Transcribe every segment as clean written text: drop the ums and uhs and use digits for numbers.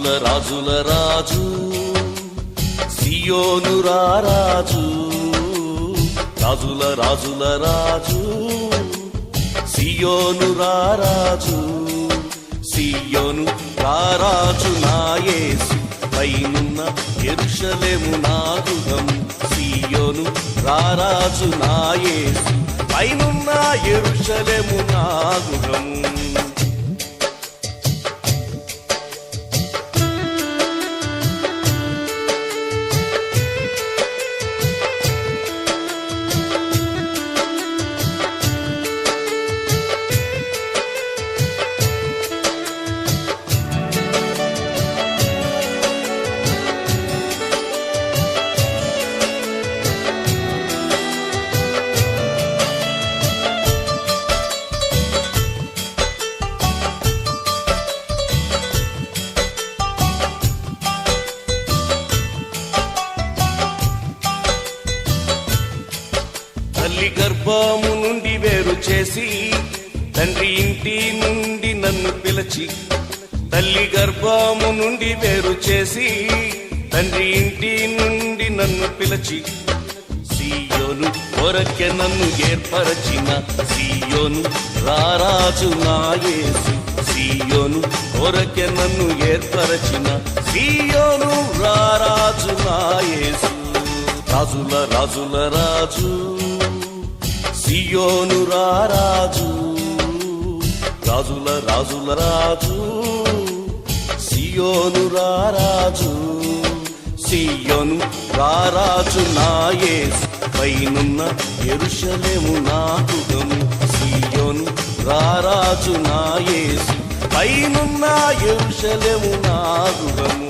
రాజుల రాజుల రాజు సియోను రారాజు, రాజుల రాజుల రాజు సియోను రారాజు, సియోను రారాజు నా యేసు పైనున్న యెరూషలేము నా గృహం. సియోను రారాజు నా యేసు పైనున్న యెరూషలేము నా గృహం. తల్లి గర్భము నుండి వేరు చేసి తండ్రి ఇంటి నుండి నన్ను పిలిచి, తల్లి గర్భము నుండి వేరు చేసి తండ్రి ఇంటి నుండి నన్ను పిలిచి, సియోను కొరకే నన్ను ఏర్పరచిన సియోను రారాజు నా యేసు. సియోను కొరకే నన్ను ఏర్పరచిన సియోను రారాజు నా యేసు. రాజుల రాజుల రాజు సియోను రారాజు, రాజుల రాజుల రాజు సియోను రారాజు, సియోను రారాజు నా యేసు పైనున్న యెరూషలేము నా గృహము. సియోను రారాజు నా యేసు పైనున్న యెరూషలేము నా గృహము.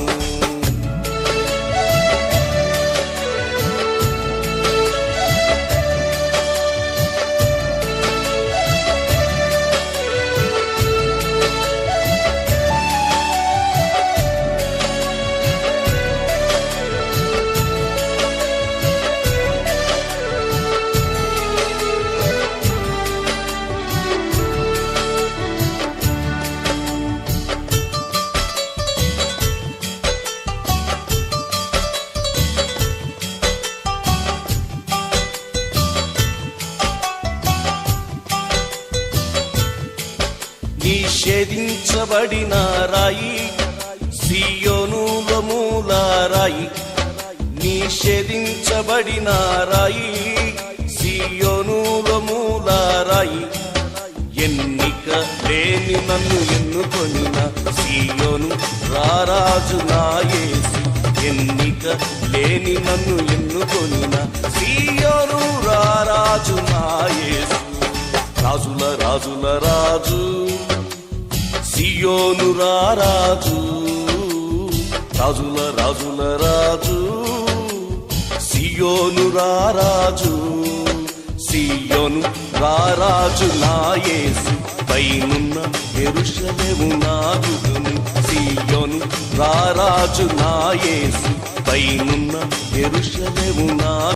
నిషేధించబడిన రాయి సియోనులో మూలరాయి, నిషేధించబడిన రాయి సియోనులో మూలరాయి, ఎన్నిక లేని నన్ను ఎన్నుకొనిన సియోను రారాజు నా యేసు. ఎన్నిక లేని నన్ను ఎన్నుకొనిన సియోను రారాజు నా యేసు. రాజుల రాజుల రాజు సియోను రారాజు, రాజుల రాజుల రాజు సియోను రారాజు, సియోను రారాజు నా యేసు పైనున్న యెరూషలేము నా గృహము. సియోను రారాజు నా యేసు పైనున్న యెరూషలేము నా